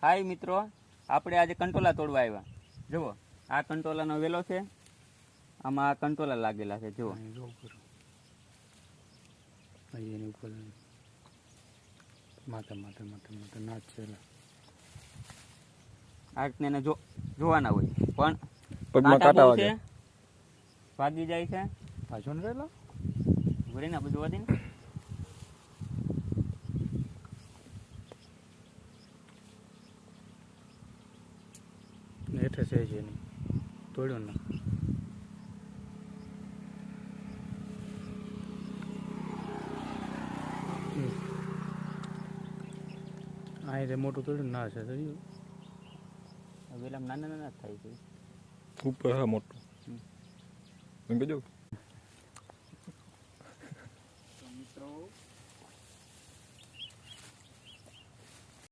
હાય મિત્રો, આપણે આજે કંટોલા તોડવા આવ્યા. જુઓ, આ કંટોલાનો વેલો છે, આમાં કંટોલા લાગેલા છે. જુઓ એની ઉપર માથા માથા માથા માથા નાચ છે. આ રીતને એને જોવાના હોય, પણ પગમાં કાંટા બહુ કાંટા છે, ભાગી જાય છે. પાછો ને રહેલા ભરીને આપણે જોવા દે ને. હેઠે છે જ એની તોડ્યો ને આ રે મોટું તોડ્યું ના છે વેલામાં નાના નાના જ થાય છે. ઉપર હા મોટું. એમ કહેજો.